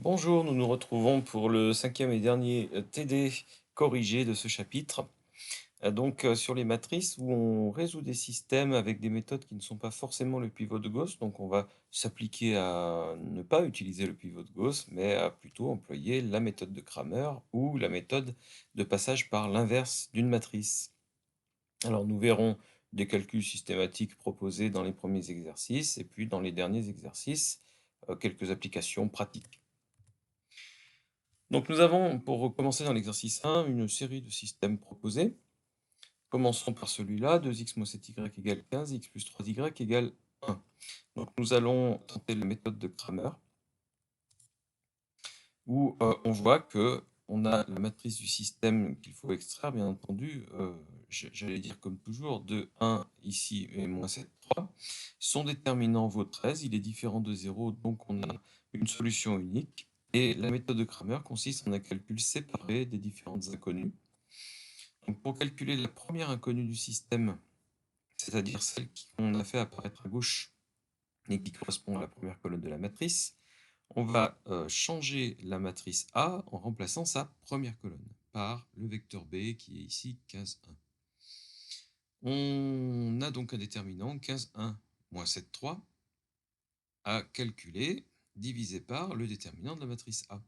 Bonjour, nous nous retrouvons pour le cinquième et dernier TD corrigé de ce chapitre. Sur les matrices où on résout des systèmes avec des méthodes qui ne sont pas forcément le pivot de Gauss. Donc on va s'appliquer à ne pas utiliser le pivot de Gauss, mais à plutôt employer la méthode de Cramer ou la méthode de passage par l'inverse d'une matrice. Alors nous verrons des calculs systématiques proposés dans les premiers exercices et puis dans les derniers exercices, quelques applications pratiques. Donc nous avons, pour commencer dans l'exercice 1, une série de systèmes proposés. Commençons par celui-là, 2x moins 7y égale 15, x plus 3y égale 1. Donc nous allons tenter la méthode de Cramer, où on voit que on a la matrice du système qu'il faut extraire, bien entendu, j'allais dire comme toujours, de 1 ici et moins 7, 3. Son déterminant vaut 13, il est différent de 0, donc on a une solution unique. Et la méthode de Cramer consiste en un calcul séparé des différentes inconnues. Donc pour calculer la première inconnue du système, c'est-à-dire celle qu'on a fait apparaître à gauche et qui correspond à la première colonne de la matrice, on va changer la matrice A en remplaçant sa première colonne par le vecteur B qui est ici 15, 1. On a donc un déterminant 15, 1 moins 7, 3 à calculer divisé par le déterminant de la matrice A.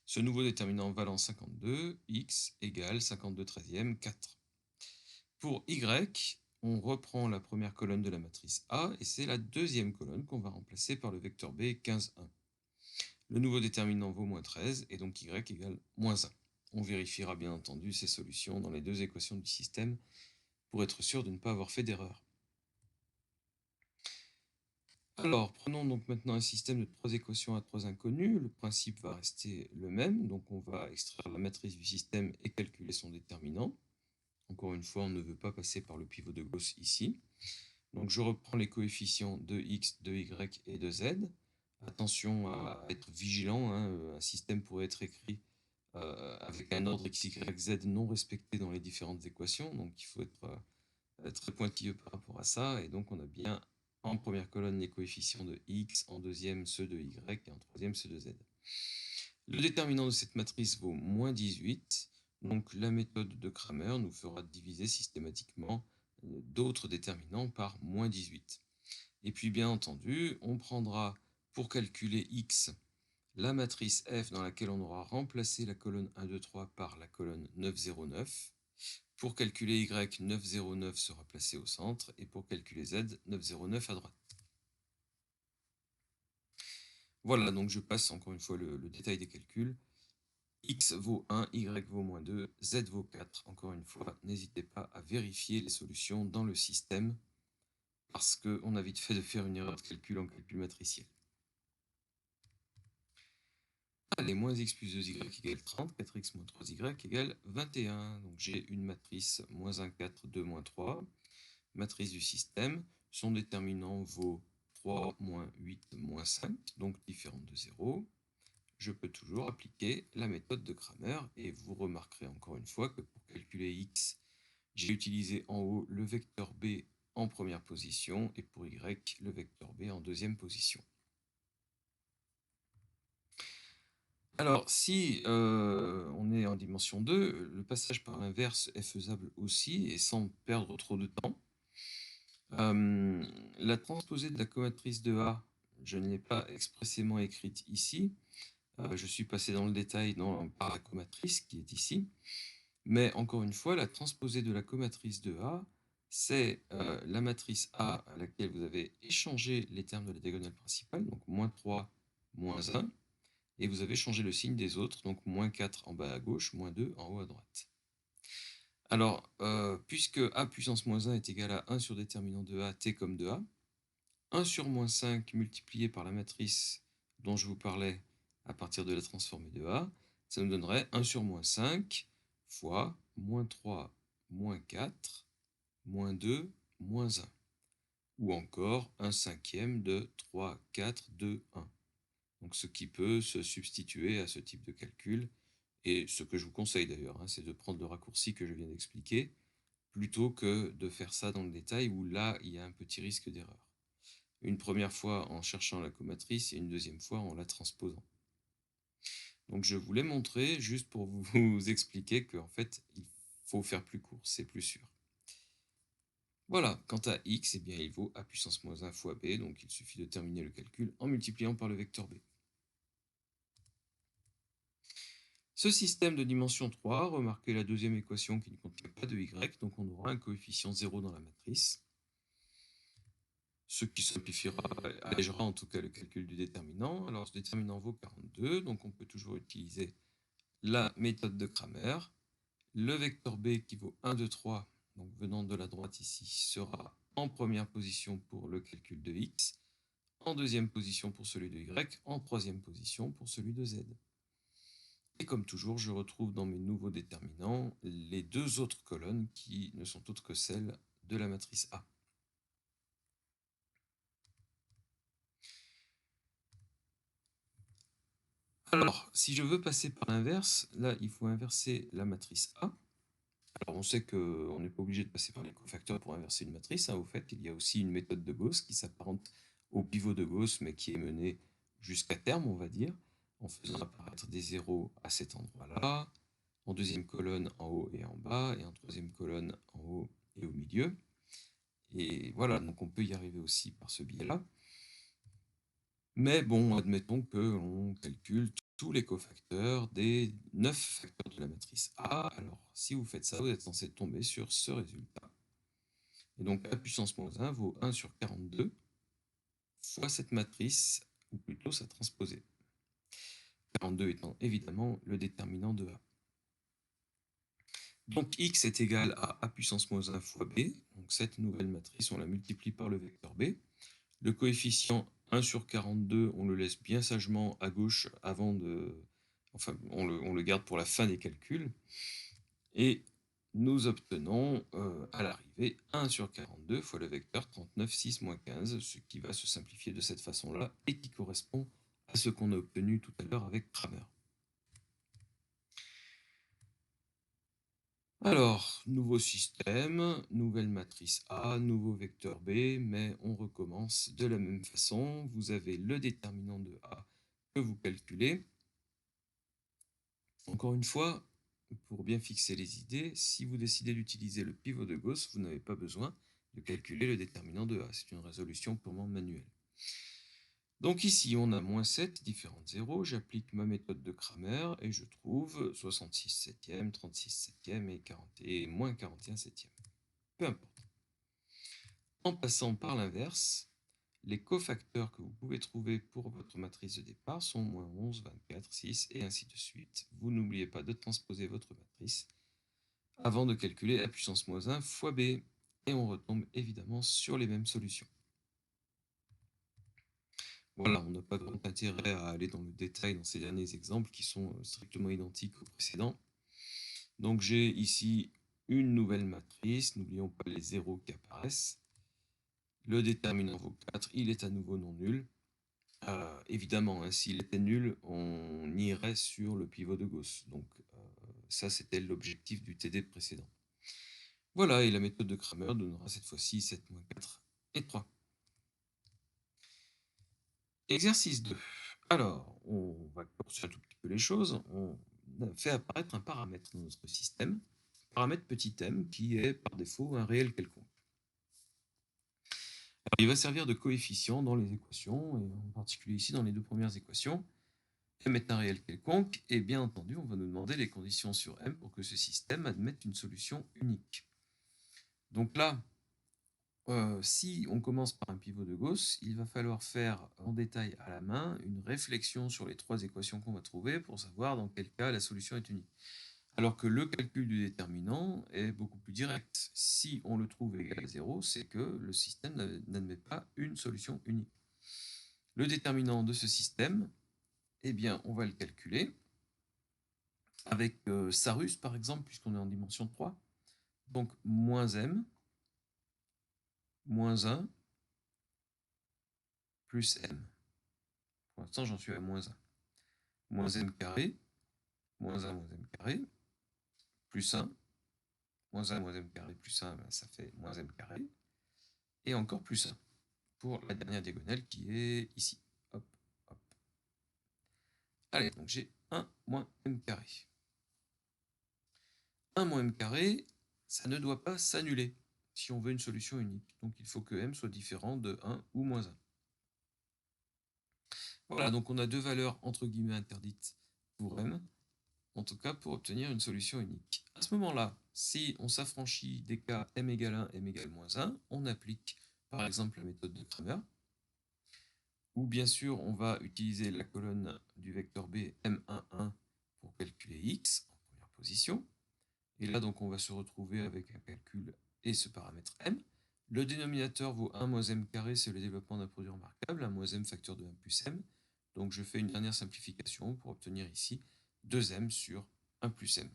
Ce nouveau déterminant valant 52, x égale 52 treizième, 4. Pour y, on reprend la première colonne de la matrice A, et c'est la deuxième colonne qu'on va remplacer par le vecteur B 15, 1. Le nouveau déterminant vaut moins 13, et donc y égale moins 1. On vérifiera bien entendu ces solutions dans les deux équations du système pour être sûr de ne pas avoir fait d'erreur. Alors, prenons donc maintenant un système de 3 équations à 3 inconnues. Le principe va rester le même, donc on va extraire la matrice du système et calculer son déterminant. Encore une fois, on ne veut pas passer par le pivot de Gauss ici. Donc je reprends les coefficients de x, de y et de z. Attention à être vigilant, un système pourrait être écrit avec un ordre x, y, z non respecté dans les différentes équations, donc il faut être très pointilleux par rapport à ça, et donc on a bien en première colonne les coefficients de x, en deuxième ceux de y, et en troisième ceux de z. Le déterminant de cette matrice vaut moins 18, donc la méthode de Cramer nous fera diviser systématiquement d'autres déterminants par moins 18. Et puis bien entendu, on prendra pour calculer x la matrice F dans laquelle on aura remplacé la colonne 1, 2, 3 par la colonne 9, 0, 9. Pour calculer y, 9, 0, 9 sera placé au centre, et pour calculer z, 9, 0, 9 à droite. Voilà, donc je passe encore une fois le détail des calculs. X vaut 1, Y vaut moins 2, Z vaut 4. Encore une fois, n'hésitez pas à vérifier les solutions dans le système, parce qu'on a vite fait de faire une erreur de calcul en calcul matriciel. Allez, moins x plus 2y égale 30, 4x moins 3y égale 21. Donc j'ai une matrice moins 1, 4, 2, moins 3. Matrice du système, son déterminant vaut 3, moins 8, moins 5, donc différente de 0. Je peux toujours appliquer la méthode de Cramer, et vous remarquerez encore une fois que pour calculer x, j'ai utilisé en haut le vecteur b en première position, et pour y, le vecteur b en deuxième position. Alors, si on est en dimension 2, le passage par l'inverse est faisable aussi, et sans perdre trop de temps. La transposée de la comatrice de A, je ne l'ai pas expressément écrite ici. Je suis passé dans le détail par la comatrice qui est ici. Mais encore une fois, la transposée de la comatrice de A, c'est la matrice A à laquelle vous avez échangé les termes de la diagonale principale, donc moins 3, moins 1, et vous avez changé le signe des autres, donc moins 4 en bas à gauche, moins 2 en haut à droite. Alors, puisque A puissance moins 1 est égal à 1 sur déterminant de A, T comme de A, 1 sur moins 5 multiplié par la matrice dont je vous parlais à partir de la transformée de A, ça nous donnerait 1 sur moins 5 fois moins 3, moins 4, moins 2, moins 1. Ou encore 1 cinquième de 3, 4, 2, 1. Donc ce qui peut se substituer à ce type de calcul, et ce que je vous conseille d'ailleurs, c'est de prendre le raccourci que je viens d'expliquer, plutôt que de faire ça dans le détail où là, il y a un petit risque d'erreur. Une première fois en cherchant la comatrice et une deuxième fois en la transposant. Donc je vous l'ai montré juste pour vous expliquer qu'en fait, il faut faire plus court, c'est plus sûr. Voilà, quant à x, eh bien, il vaut a puissance moins 1 fois b, donc il suffit de terminer le calcul en multipliant par le vecteur b. Ce système de dimension 3, remarquez la deuxième équation qui ne contient pas de y, donc on aura un coefficient 0 dans la matrice, ce qui simplifiera, allégera en tout cas le calcul du déterminant. Alors ce déterminant vaut 42, donc on peut toujours utiliser la méthode de Cramer. Le vecteur b qui vaut 1, 2, 3, donc venant de la droite ici, sera en première position pour le calcul de x, en deuxième position pour celui de y, en troisième position pour celui de z. Et comme toujours, je retrouve dans mes nouveaux déterminants les deux autres colonnes qui ne sont autres que celles de la matrice A. Alors, si je veux passer par l'inverse, là, il faut inverser la matrice A. Alors, on sait qu'on n'est pas obligé de passer par les cofacteurs pour inverser une matrice. Au fait, il y a aussi une méthode de Gauss qui s'apparente au pivot de Gauss, mais qui est menée jusqu'à terme, on va dire, en faisant apparaître des zéros à cet endroit-là, en deuxième colonne en haut et en bas, et en troisième colonne en haut et au milieu. Et voilà, donc on peut y arriver aussi par ce biais-là. Mais bon, admettons que l'on calcule tous les cofacteurs des 9 facteurs de la matrice A. Alors, si vous faites ça, vous êtes censé tomber sur ce résultat. Et donc, A puissance moins 1 vaut 1 sur 42 fois cette matrice, ou plutôt sa transposée. 42 étant évidemment le déterminant de A. Donc, x est égal à A puissance moins 1 fois B. Donc, cette nouvelle matrice, on la multiplie par le vecteur B. Le coefficient 1 sur 42, on le laisse bien sagement à gauche avant de... Enfin, on le garde pour la fin des calculs. Et nous obtenons à l'arrivée 1 sur 42 fois le vecteur 39, 6, moins 15, ce qui va se simplifier de cette façon-là et qui correspond à ce qu'on a obtenu tout à l'heure avec Cramer. Alors, nouveau système, nouvelle matrice A, nouveau vecteur B, mais on recommence de la même façon. Vous avez le déterminant de A que vous calculez. Encore une fois, pour bien fixer les idées, si vous décidez d'utiliser le pivot de Gauss, vous n'avez pas besoin de calculer le déterminant de A. C'est une résolution purement manuelle. Donc ici, on a moins 7, différentes zéros. J'applique ma méthode de Cramer et je trouve 66 septièmes, 36 septièmes et moins 41 septièmes. Peu importe. En passant par l'inverse, les cofacteurs que vous pouvez trouver pour votre matrice de départ sont moins 11, 24, 6 et ainsi de suite. Vous n'oubliez pas de transposer votre matrice avant de calculer A puissance moins 1 fois B. Et on retombe évidemment sur les mêmes solutions. Voilà, on n'a pas grand intérêt à aller dans le détail dans ces derniers exemples qui sont strictement identiques aux précédents. Donc j'ai ici une nouvelle matrice, n'oublions pas les zéros qui apparaissent. Le déterminant vaut 4, il est à nouveau non nul. Évidemment, hein, s'il était nul, on irait sur le pivot de Gauss. Donc ça, c'était l'objectif du TD précédent. Voilà, et la méthode de Cramer donnera cette fois-ci 7, 4 et 3. Exercice 2. Alors, on va corser un tout petit peu les choses. On a fait apparaître un paramètre dans notre système, paramètre petit m, qui est par défaut un réel quelconque. Alors, il va servir de coefficient dans les équations, et en particulier ici dans les deux premières équations. M est un réel quelconque, et bien entendu, on va nous demander les conditions sur M pour que ce système admette une solution unique. Donc là, si on commence par un pivot de Gauss, il va falloir faire en détail à la main une réflexion sur les trois équations qu'on va trouver pour savoir dans quel cas la solution est unique. Alors que le calcul du déterminant est beaucoup plus direct. Si on le trouve égal à 0, c'est que le système n'admet pas une solution unique. Le déterminant de ce système, eh bien, on va le calculer avec Sarus, par exemple, puisqu'on est en dimension 3. Donc, moins m, moins 1, plus m. Pour l'instant, j'en suis à moins 1. Moins m carré, moins 1, moins m carré, plus 1. Moins 1, moins m carré, plus 1, ben, ça fait moins m carré. Et encore plus 1 pour la dernière diagonale qui est ici. Hop, hop. Allez, donc j'ai 1 moins m carré. 1 moins m carré, ça ne doit pas s'annuler si on veut une solution unique. Donc il faut que m soit différent de 1 ou moins 1. Voilà, donc on a deux valeurs entre guillemets interdites pour m, en tout cas pour obtenir une solution unique. À ce moment-là, si on s'affranchit des cas m égale 1, m égale moins 1, on applique par exemple la méthode de Cramer, où bien sûr on va utiliser la colonne du vecteur b m11 pour calculer x en première position. Et là donc on va se retrouver avec un calcul et ce paramètre m. Le dénominateur vaut 1 moins m carré, c'est le développement d'un produit remarquable, 1 moins m facteur de 1 plus m. Donc je fais une dernière simplification pour obtenir ici 2m sur 1 plus m.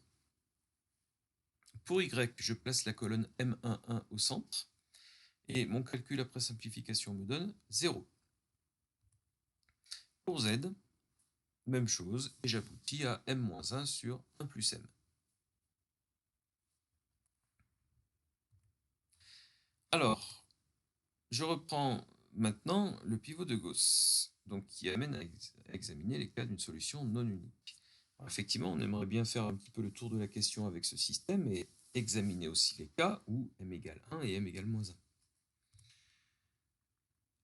Pour y, je place la colonne m11 au centre, et mon calcul après simplification me donne 0. Pour z, même chose, et j'aboutis à m-1 sur 1 plus m. Alors, je reprends maintenant le pivot de Gauss, donc qui amène à examiner les cas d'une solution non unique. Alors, effectivement, on aimerait bien faire un petit peu le tour de la question avec ce système et examiner aussi les cas où m égale 1 et m égale moins 1.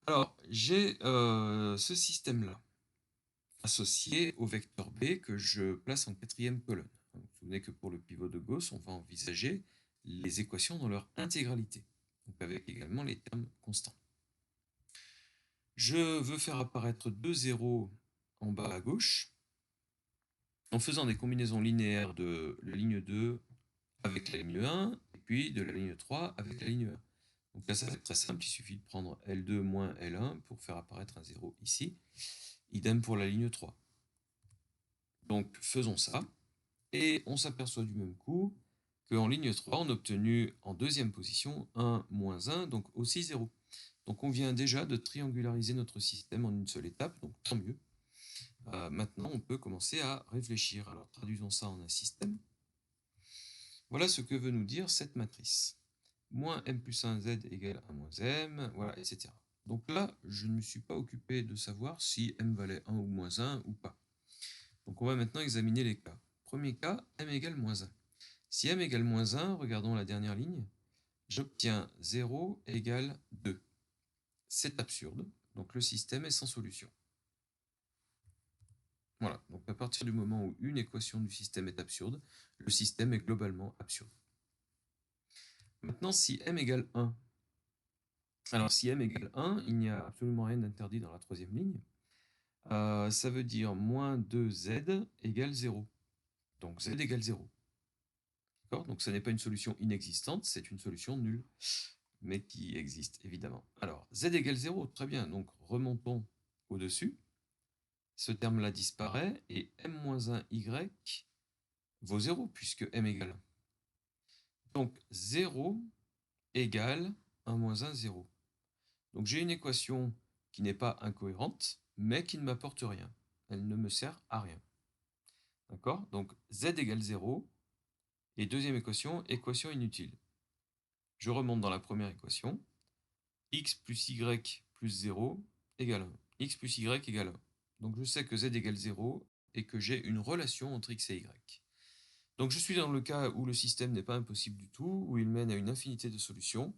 Alors, j'ai ce système-là associé au vecteur b que je place en quatrième colonne. Vous vous souvenez que pour le pivot de Gauss, on va envisager les équations dans leur intégralité, donc avec également les termes constants. Je veux faire apparaître deux zéros en bas à gauche, en faisant des combinaisons linéaires de la ligne 2 avec la ligne 1, et puis de la ligne 3 avec la ligne 1. Donc là, ça va être très simple, il suffit de prendre L2 moins L1 pour faire apparaître un 0 ici. Idem pour la ligne 3. Donc faisons ça, et on s'aperçoit du même coup qu'en ligne 3, on a obtenu en deuxième position 1 moins 1, donc aussi 0. Donc on vient déjà de triangulariser notre système en une seule étape, donc tant mieux. Maintenant, on peut commencer à réfléchir. Alors traduisons ça en un système. Voilà ce que veut nous dire cette matrice. Moins m plus 1z égale 1 moins m, voilà, etc. Donc là, je ne me suis pas occupé de savoir si m valait 1 ou moins 1 ou pas. Donc on va maintenant examiner les cas. Premier cas, m égale moins 1. Si m égale moins 1, regardons la dernière ligne, j'obtiens 0 égale 2. C'est absurde, donc le système est sans solution. Voilà, donc à partir du moment où une équation du système est absurde, le système est globalement absurde. Maintenant, si m égale 1, alors si m égale 1, il n'y a absolument rien d'interdit dans la troisième ligne. Ça veut dire moins 2z égale 0. Donc z égale 0. Donc ce n'est pas une solution inexistante, c'est une solution nulle, mais qui existe évidemment. Alors z égale 0, très bien, donc remontons au-dessus. Ce terme-là disparaît, et m-1y vaut 0, puisque m égale 1. Donc 0 égale 1 moins 1, 0. Donc j'ai une équation qui n'est pas incohérente, mais qui ne m'apporte rien. Elle ne me sert à rien. D'accord? Donc z égale 0, et deuxième équation, équation inutile. Je remonte dans la première équation. X plus y plus 0 égale 1. X plus y égale 1. Donc je sais que z égale 0 et que j'ai une relation entre x et y. Donc je suis dans le cas où le système n'est pas impossible du tout, où il mène à une infinité de solutions.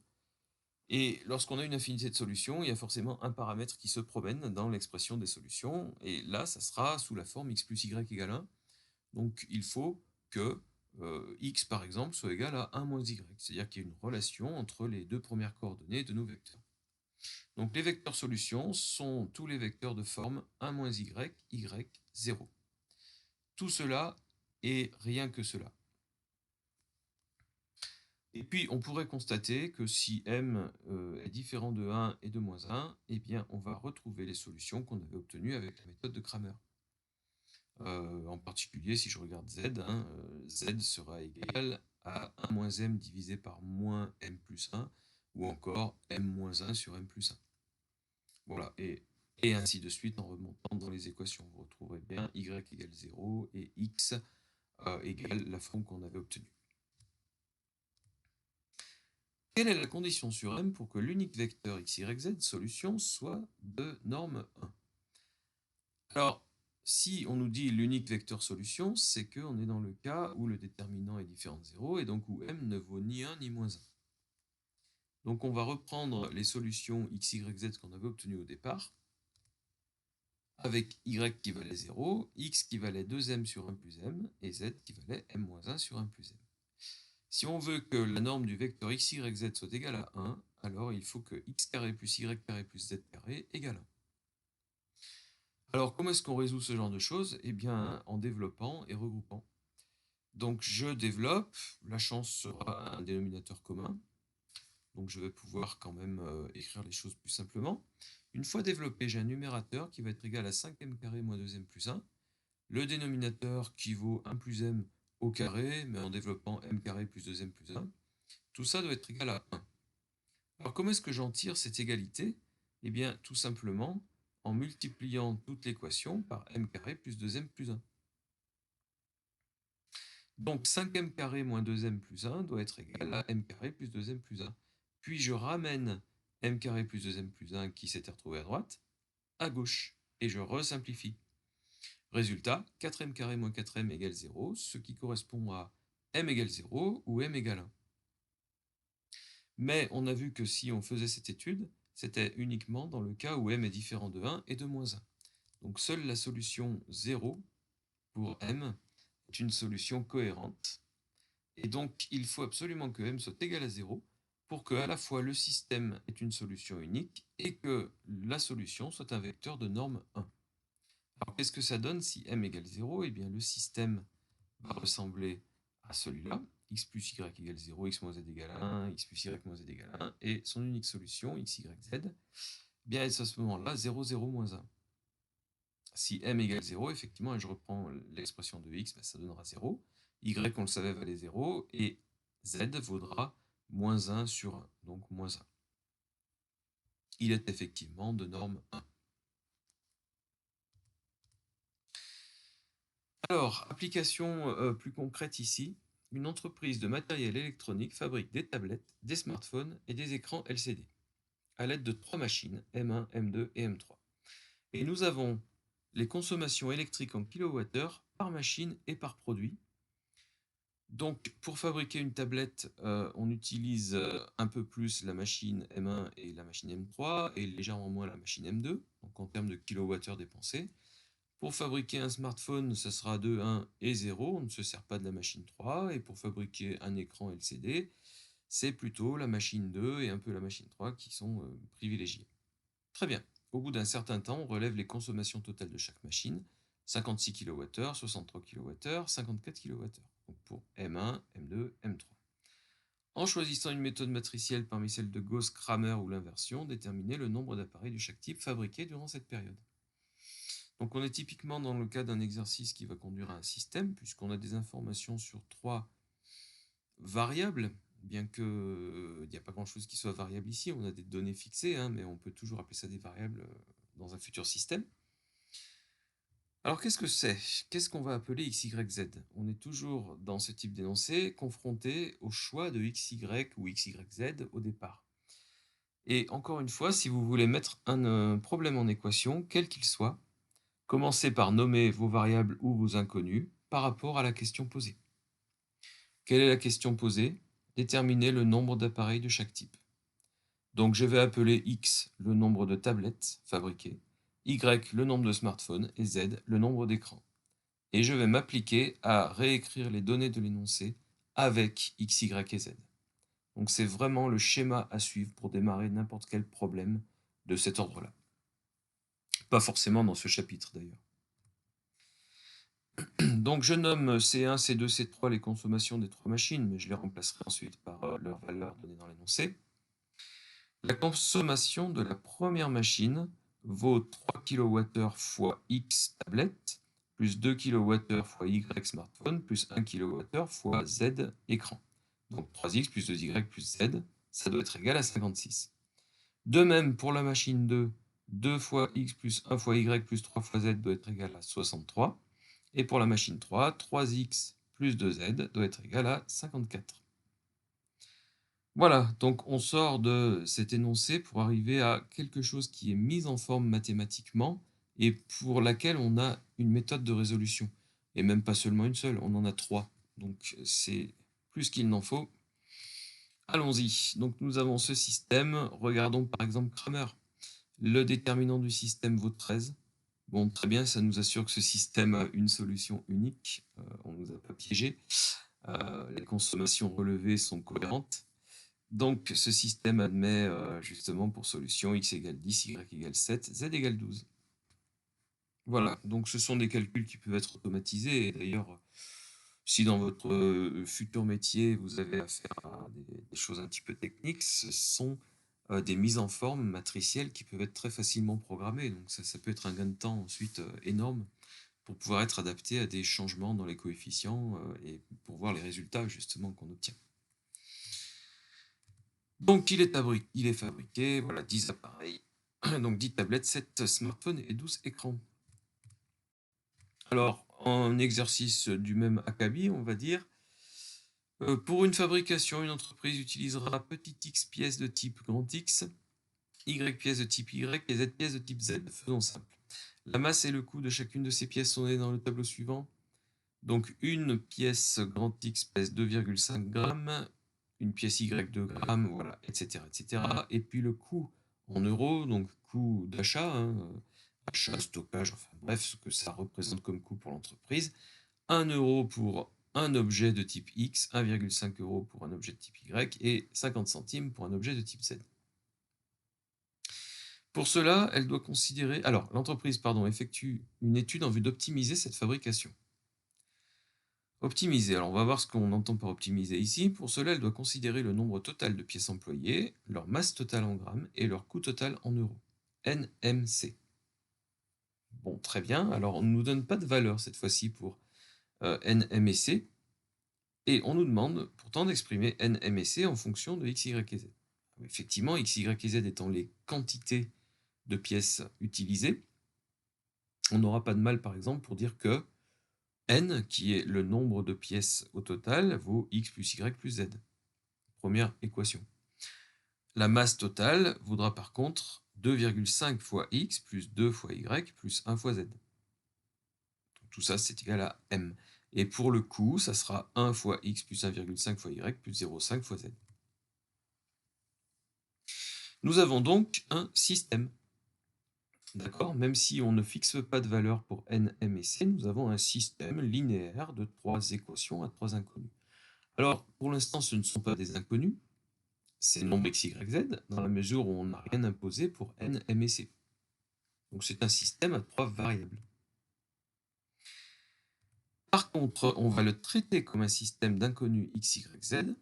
Et lorsqu'on a une infinité de solutions, il y a forcément un paramètre qui se promène dans l'expression des solutions. Et là, ça sera sous la forme x plus y égale 1. Donc il faut que x, par exemple, soit égal à 1 moins y. C'est-à-dire qu'il y a une relation entre les deux premières coordonnées de nos vecteurs. Donc les vecteurs solutions sont tous les vecteurs de forme 1 moins y, y, 0. Tout cela est rien que cela. Et puis on pourrait constater que si m est différent de 1 et de moins 1, eh bien on va retrouver les solutions qu'on avait obtenues avec la méthode de Cramer. En particulier, si je regarde z, z sera égal à 1 moins m divisé par moins m plus 1, ou encore m moins 1 sur m plus 1. Voilà, et ainsi de suite en remontant dans les équations. Vous retrouverez bien y égale 0 et x égale la forme qu'on avait obtenue. Quelle est la condition sur M pour que l'unique vecteur x, y, z solution soit de norme 1? Alors, si on nous dit l'unique vecteur solution, c'est qu'on est dans le cas où le déterminant est différent de 0 et donc où m ne vaut ni 1 ni moins 1. Donc on va reprendre les solutions x, y, z qu'on avait obtenues au départ, avec y qui valait 0, x qui valait 2m sur 1 plus m, et z qui valait m moins 1 sur 1 plus m. Si on veut que la norme du vecteur x, y, z soit égale à 1, alors il faut que x carré plus y carré plus z carré égale 1. Alors comment est-ce qu'on résout ce genre de choses? Eh bien en développant et regroupant. Donc je développe, la chance sera un dénominateur commun, donc je vais pouvoir quand même écrire les choses plus simplement. Une fois développé, j'ai un numérateur qui va être égal à 5m carré moins 2m plus 1, le dénominateur qui vaut 1 plus m au carré, mais en développant m carré plus 2m plus 1. Tout ça doit être égal à 1. Alors comment est-ce que j'en tire cette égalité? Eh bien tout simplement en multipliant toute l'équation par m carré plus 2m plus 1. Donc 5m carré moins 2m plus 1 doit être égal à m carré plus 2m plus 1. Puis je ramène m carré plus 2m plus 1 qui s'était retrouvé à droite, à gauche, et je resimplifie. Résultat, 4m carré moins 4m égale 0, ce qui correspond à m égale 0 ou m égale 1. Mais on a vu que si on faisait cette étude, c'était uniquement dans le cas où m est différent de 1 et de moins 1. Donc seule la solution 0 pour m est une solution cohérente. Et donc, il faut absolument que m soit égal à 0 pour que à la fois le système ait une solution unique et que la solution soit un vecteur de norme 1. Alors, qu'est-ce que ça donne si m égale 0? Eh bien, le système va ressembler à celui-là, x plus y égale 0, x moins z égale 1, x plus y moins z égale 1, et son unique solution, x, y, z, eh bien, est à ce moment-là 0, 0, moins 1. Si m égale 0, effectivement, et je reprends l'expression de x, ben, ça donnera 0. Y, on le savait, valait 0. Et z vaudra moins 1 sur 1, donc moins 1. Il est effectivement de norme 1. Alors, application plus concrète ici. Une entreprise de matériel électronique fabrique des tablettes, des smartphones et des écrans LCD à l'aide de 3 machines, M1, M2 et M3. Et nous avons les consommations électriques en kWh par machine et par produit. Donc, pour fabriquer une tablette, on utilise un peu plus la machine M1 et la machine M3, et légèrement moins la machine M2, donc en termes de kilowattheure dépensés. Pour fabriquer un smartphone, ça sera 2, 1 et 0, on ne se sert pas de la machine 3, et pour fabriquer un écran LCD, c'est plutôt la machine 2 et un peu la machine 3 qui sont privilégiées. Très bien. Au bout d'un certain temps, on relève les consommations totales de chaque machine. 56 kWh, 63 kWh, 54 kWh. Donc pour M1, M2, M3. En choisissant une méthode matricielle parmi celles de Gauss, Kramer ou l'inversion, déterminer le nombre d'appareils de chaque type fabriqués durant cette période. Donc on est typiquement dans le cas d'un exercice qui va conduire à un système, puisqu'on a des informations sur 3 variables, bien qu'il n'y a pas grand-chose qui soit variable ici, on a des données fixées, hein, mais on peut toujours appeler ça des variables dans un futur système. Alors qu'est-ce que c'est? Qu'est-ce qu'on va appeler x, y, z? On est toujours dans ce type d'énoncé confronté au choix de x, y ou x, y, z au départ. Et encore une fois, si vous voulez mettre un problème en équation, quel qu'il soit, commencez par nommer vos variables ou vos inconnus par rapport à la question posée. Quelle est la question posée? Déterminer le nombre d'appareils de chaque type. Donc je vais appeler x le nombre de tablettes fabriquées, y le nombre de smartphones et z le nombre d'écrans. Et je vais m'appliquer à réécrire les données de l'énoncé avec x, y et z. Donc c'est vraiment le schéma à suivre pour démarrer n'importe quel problème de cet ordre-là. Pas forcément dans ce chapitre d'ailleurs. Donc je nomme C1, C2, C3 les consommations des 3 machines, mais je les remplacerai ensuite par leur valeur donnée dans l'énoncé. La consommation de la première machine vaut 3 kWh fois X tablette, plus 2 kWh fois Y smartphone, plus 1 kWh fois Z écran. Donc 3X plus 2Y plus Z, ça doit être égal à 56. De même, pour la machine 2, 2 fois X plus 1 fois Y plus 3 fois Z doit être égal à 63. Et pour la machine 3, 3X plus 2Z doit être égal à 54. Voilà, donc on sort de cet énoncé pour arriver à quelque chose qui est mis en forme mathématiquement et pour laquelle on a une méthode de résolution. Et même pas seulement une seule, on en a 3. Donc c'est plus qu'il n'en faut. Allons-y. Donc nous avons ce système. Regardons par exemple Kramer. Le déterminant du système vaut 13. Bon, très bien, ça nous assure que ce système a une solution unique. On ne nous a pas piégé. Les consommations relevées sont cohérentes. Donc ce système admet justement pour solution x égale 10, y égale 7, z égale 12. Voilà, donc ce sont des calculs qui peuvent être automatisés. Et d'ailleurs, si dans votre futur métier, vous avez affaire à des choses un petit peu techniques, ce sont des mises en forme matricielles qui peuvent être très facilement programmées. Donc ça peut être un gain de temps ensuite énorme pour pouvoir être adapté à des changements dans les coefficients et pour voir les résultats justement qu'on obtient. Donc il est fabriqué, voilà, 10 appareils, donc 10 tablettes, 7 smartphones et 12 écrans. Alors, en exercice du même acabit, on va dire, pour une fabrication, une entreprise utilisera petit x pièces de type grand X, y pièces de type Y et z pièces de type Z. Faisons simple. La masse et le coût de chacune de ces pièces sont donnés dans le tableau suivant. Donc, une pièce grand X pèse 2,5 grammes, une pièce Y 2 grammes, voilà, etc., etc. Et puis le coût en euros, donc coût d'achat, achat, stockage, enfin bref, ce que ça représente comme coût pour l'entreprise. 1 euro pour un objet de type X, 1,5 euro pour un objet de type Y et 50 centimes pour un objet de type Z. Pour cela, elle doit considérer... Alors, l'entreprise, effectue une étude en vue d'optimiser cette fabrication. Optimiser, alors on va voir ce qu'on entend par optimiser ici. Pour cela, elle doit considérer le nombre total de pièces employées, leur masse totale en grammes et leur coût total en euros. NMC. Bon, très bien. Alors, on ne nous donne pas de valeur cette fois-ci pour NM et C. Et on nous demande pourtant d'exprimer NM et C en fonction de X, Y et Z. Effectivement, X, Y et Z étant les quantités de pièces utilisées, on n'aura pas de mal, par exemple, pour dire que N, qui est le nombre de pièces au total, vaut X plus Y plus Z. Première équation. La masse totale vaudra par contre 2,5 fois X plus 2 fois Y plus 1 fois Z. Donc, tout ça, c'est égal à M. Et pour le coût, ça sera 1 fois X plus 1,5 fois Y plus 0,5 fois Z. Nous avons donc un système. D'accord? Même si on ne fixe pas de valeur pour N, M et C, nous avons un système linéaire de 3 équations à 3 inconnus. Alors, pour l'instant, ce ne sont pas des inconnus, c'est nombre x, y, z, dans la mesure où on n'a rien imposé pour N, M et C. Donc c'est un système à 3 variables. Par contre, on va le traiter comme un système d'inconnus x, y, z,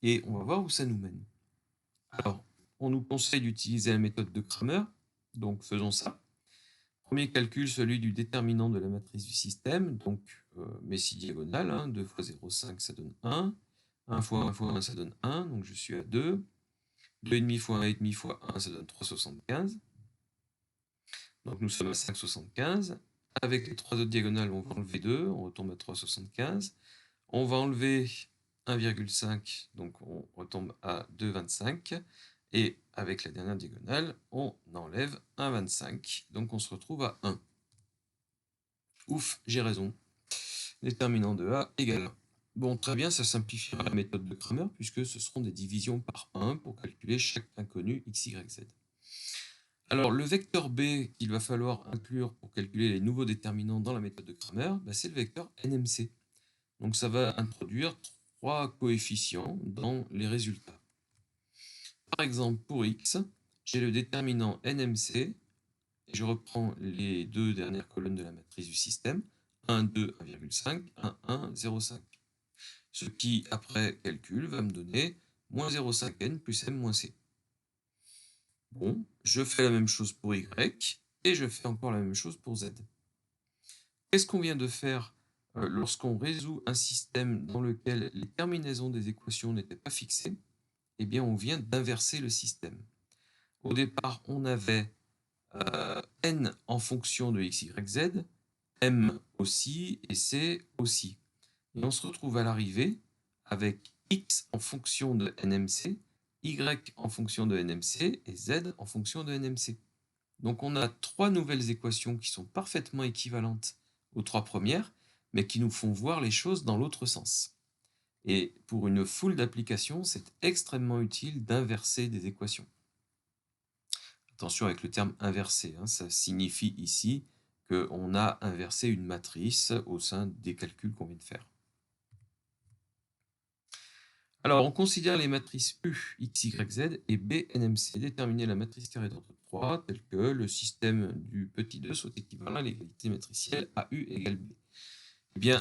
et on va voir où ça nous mène. Alors, on nous conseille d'utiliser la méthode de Kramer, donc faisons ça. Premier calcul, celui du déterminant de la matrice du système, donc Messi diagonale, 2 fois 0,5 ça donne 1, 1 fois 1 fois 1 ça donne 1, donc je suis à 2, 2,5 fois 1,5 fois 1 ça donne 3,75, donc nous sommes à 5,75, avec les 3 autres diagonales on va enlever 2, on retombe à 3,75, on va enlever 1,5, donc on retombe à 2,25, et avec la dernière diagonale, on enlève 1,25, donc on se retrouve à 1. Ouf, j'ai raison. Déterminant de A égale 1. Bon, très bien, ça simplifiera la méthode de Kramer, puisque ce seront des divisions par 1 pour calculer chaque inconnu x, y, z. Alors, le vecteur B qu'il va falloir inclure pour calculer les nouveaux déterminants dans la méthode de Kramer, c'est le vecteur NMC. Donc, ça va introduire 3 coefficients dans les résultats. Par exemple, pour x, j'ai le déterminant NMC, et je reprends les 2 dernières colonnes de la matrice du système, 1, 2, 1,5, 1, 1, 0,5. Ce qui, après calcul, va me donner moins 0,5n plus m moins c. Bon, je fais la même chose pour y, et je fais encore la même chose pour z. Qu'est-ce qu'on vient de faire lorsqu'on résout un système dans lequel les terminaisons des équations n'étaient pas fixées? Eh bien, on vient d'inverser le système. Au départ, on avait n en fonction de x, y, z, m aussi et c aussi. Et on se retrouve à l'arrivée avec x en fonction de NMC, y en fonction de NMC et z en fonction de NMC. Donc on a 3 nouvelles équations qui sont parfaitement équivalentes aux 3 premières, mais qui nous font voir les choses dans l'autre sens. Et pour une foule d'applications, c'est extrêmement utile d'inverser des équations. Attention avec le terme inversé, hein, ça signifie ici qu'on a inversé une matrice au sein des calculs qu'on vient de faire. Alors, on considère les matrices U, X, Y, Z et B, NMC. Déterminer la matrice carrée d'ordre 3 telle que le système du petit 2 soit équivalent à l'égalité matricielle AU égale B. Eh bien,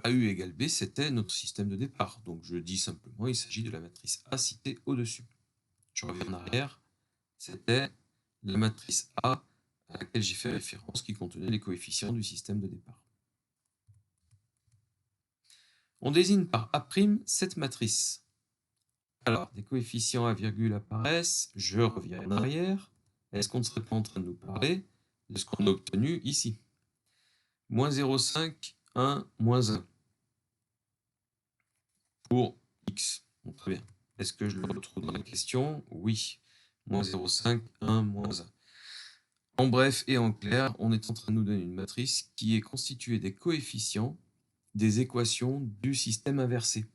AU égale B, c'était notre système de départ. Donc, je dis simplement, il s'agit de la matrice A citée au-dessus. Je reviens en arrière. C'était la matrice A à laquelle j'ai fait référence qui contenait les coefficients du système de départ. On désigne par A' cette matrice. Alors, des coefficients à virgule apparaissent, je reviens en arrière. Est-ce qu'on ne serait pas en train de nous parler de ce qu'on a obtenu ici? Moins 0,5, 1, moins 1 pour x. Bon, très bien. Est-ce que je le retrouve dans la question? Oui. Moins 0,5, 1, moins 1. En bref et en clair, on est en train de nous donner une matrice qui est constituée des coefficients des équations du système inversé.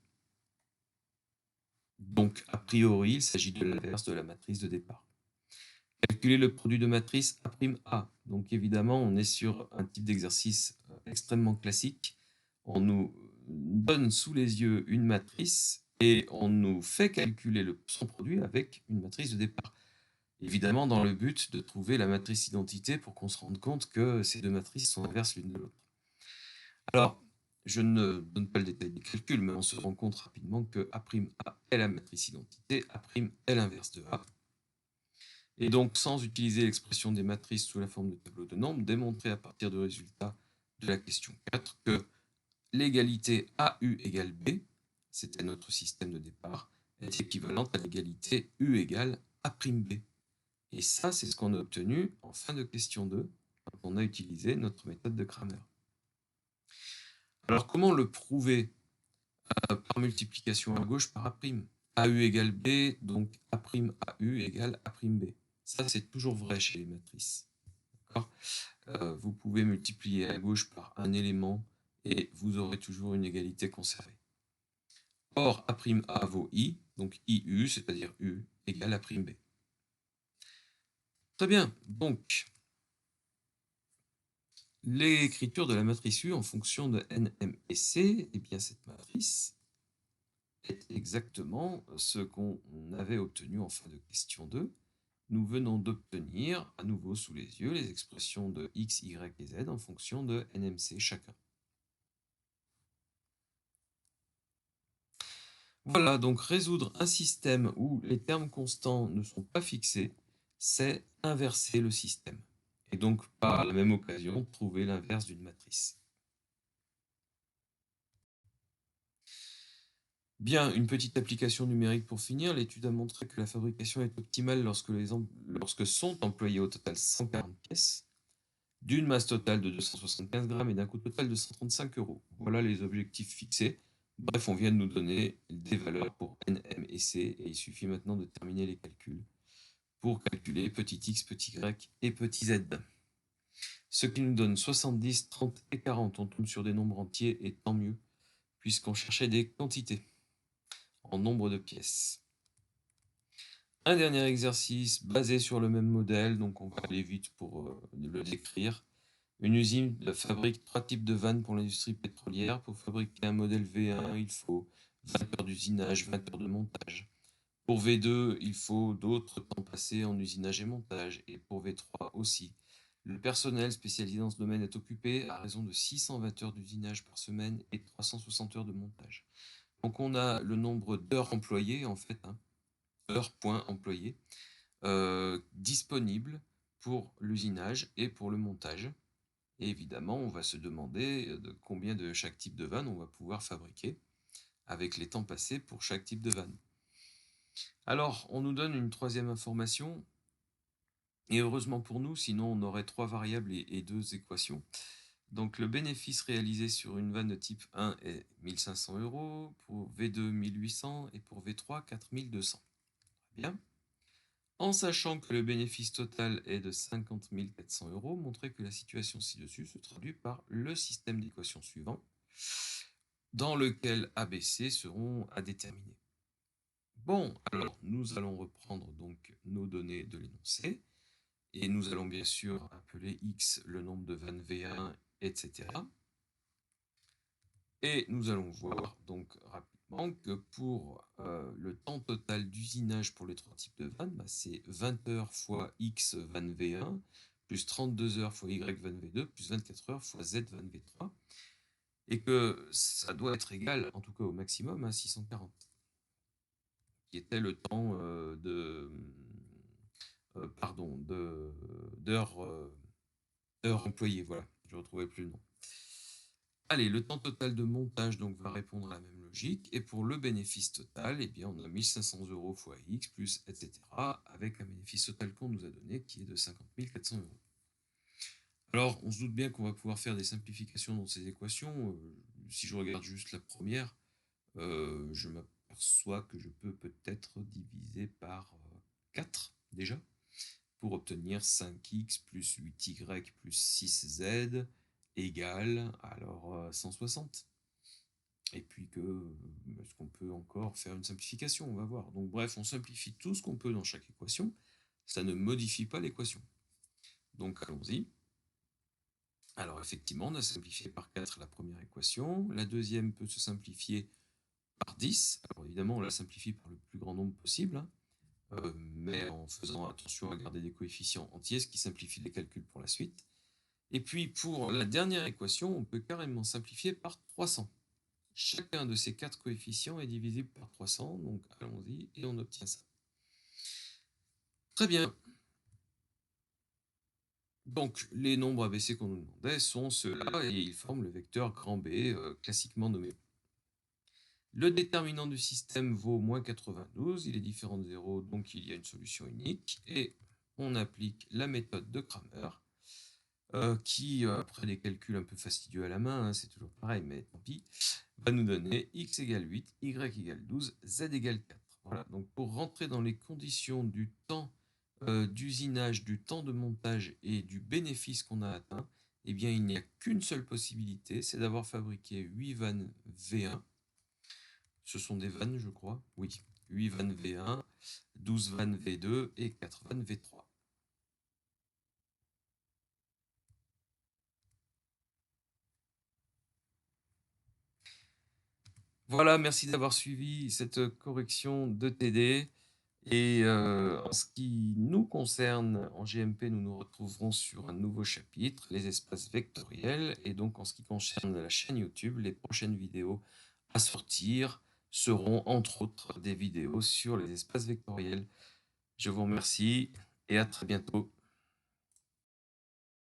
Donc, a priori, il s'agit de l'inverse de la matrice de départ. Calculer le produit de matrice A'. Donc, évidemment, on est sur un type d'exercice extrêmement classique. On nous donne sous les yeux une matrice et on nous fait calculer son produit avec une matrice de départ. Évidemment, dans le but de trouver la matrice identité pour qu'on se rende compte que ces deux matrices sont inverses l'une de l'autre. Alors, je ne donne pas le détail des calculs, mais on se rend compte rapidement que A' est la matrice identité, A' est l'inverse de A. Et donc, sans utiliser l'expression des matrices sous la forme de tableau de nombres, démontrer à partir du résultat de la question 4 que l'égalité AU égale B, c'était notre système de départ, est équivalente à l'égalité U égale A'B. Et ça, c'est ce qu'on a obtenu en fin de question 2, quand on a utilisé notre méthode de Cramer. Alors, comment le prouver? Par multiplication à gauche par A'. AU égale B, donc A'AU égale A'B. Ça, c'est toujours vrai chez les matrices. Vous pouvez multiplier à gauche par un élément et vous aurez toujours une égalité conservée. Or, A'A vaut I, donc IU, c'est-à-dire U, égale A'B. Très bien, donc, l'écriture de la matrice U en fonction de N, M et C, eh bien cette matrice est exactement ce qu'on avait obtenu en fin de question 2. Nous venons d'obtenir, à nouveau sous les yeux, les expressions de x, y et z en fonction de NMC chacun. Voilà, donc résoudre un système où les termes constants ne sont pas fixés, c'est inverser le système. Et donc, par la même occasion, trouver l'inverse d'une matrice. Bien, une petite application numérique pour finir. L'étude a montré que la fabrication est optimale lorsque sont employées au total 140 pièces, d'une masse totale de 275 grammes et d'un coût total de 135 €. Voilà les objectifs fixés. Bref, on vient de nous donner des valeurs pour N, M et C, et il suffit maintenant de terminer les calculs pour calculer petit x, petit y et petit z. Ce qui nous donne 70, 30 et 40. On tombe sur des nombres entiers, et tant mieux, puisqu'on cherchait des quantités en nombre de pièces. Un dernier exercice basé sur le même modèle, donc on va aller vite pour le décrire. Une usine fabrique 3 types de vannes pour l'industrie pétrolière. Pour fabriquer un modèle V1, il faut 20 heures d'usinage, 20 heures de montage. Pour V2, il faut d'autres temps passés en usinage et montage, et pour V3 aussi. Le personnel spécialisé dans ce domaine est occupé à raison de 620 heures d'usinage par semaine et 360 heures de montage. Donc on a le nombre d'heures employées, en fait, heures point employées, disponibles pour l'usinage et pour le montage. Et évidemment, on va se demander de combien de chaque type de vanne on va pouvoir fabriquer avec les temps passés pour chaque type de vanne. Alors, on nous donne une troisième information, et heureusement pour nous, sinon on aurait 3 variables et 2 équations. Donc le bénéfice réalisé sur une vanne de type 1 est 1500 €, pour V2 1800 et pour V3 4200. Bien. En sachant que le bénéfice total est de 50 400 €, montrez que la situation ci-dessus se traduit par le système d'équations suivant, dans lequel A, B, C seront à déterminer. Bon, alors nous allons reprendre donc nos données de l'énoncé, et nous allons bien sûr appeler X le nombre de vannes V1, etc. Et nous allons voir donc rapidement que pour le temps total d'usinage pour les trois types de vannes, c'est 20 heures fois X van V1, plus 32 heures fois Y van V2, plus 24 heures fois Z van V3, et que ça doit être égal, en tout cas au maximum, à 640, qui était le temps d'heures employées, voilà, je ne retrouvais plus le nom. Allez, le temps total de montage donc va répondre à la même logique. Et pour le bénéfice total, eh bien, on a 1500 € fois X plus etc. avec un bénéfice total qu'on nous a donné qui est de 50 400 €. Alors, on se doute bien qu'on va pouvoir faire des simplifications dans ces équations. Si je regarde juste la première, je m'aperçois que je peux peut-être diviser par 4 déjà pour obtenir 5x plus 8y plus 6z égale alors 160. Et puis est-ce qu'on peut encore faire une simplification? On va voir. Donc bref, on simplifie tout ce qu'on peut dans chaque équation. Ça ne modifie pas l'équation. Donc allons-y. Alors effectivement, on a simplifié par 4 la première équation. La deuxième peut se simplifier par 10. Alors évidemment, on la simplifie par le plus grand nombre possible, hein, mais en faisant attention à garder des coefficients entiers, ce qui simplifie les calculs pour la suite. Et puis pour la dernière équation, on peut carrément simplifier par 300. Chacun de ces 4 coefficients est divisible par 300, donc allons-y et on obtient ça. Très bien. Donc les nombres ABC qu'on nous demandait sont ceux-là et ils forment le vecteur grand B classiquement nommé. Le déterminant du système vaut moins 92, il est différent de 0, donc il y a une solution unique, et on applique la méthode de Cramer, qui, après des calculs un peu fastidieux à la main, hein, c'est toujours pareil, mais tant pis, va nous donner x égale 8, y égale 12, z égale 4. Voilà, donc pour rentrer dans les conditions du temps d'usinage, du temps de montage et du bénéfice qu'on a atteint, eh bien il n'y a qu'une seule possibilité, c'est d'avoir fabriqué 8 vannes V1. Ce sont des vannes, je crois. Oui, 8 vannes V1, 12 vannes V2 et 4 vannes V3. Voilà, merci d'avoir suivi cette correction de TD. Et en ce qui nous concerne, en GMP, nous nous retrouverons sur un nouveau chapitre, les espaces vectoriels. Et donc, en ce qui concerne la chaîne YouTube, les prochaines vidéos à sortir seront entre autres des vidéos sur les espaces vectoriels. Je vous remercie et à très bientôt.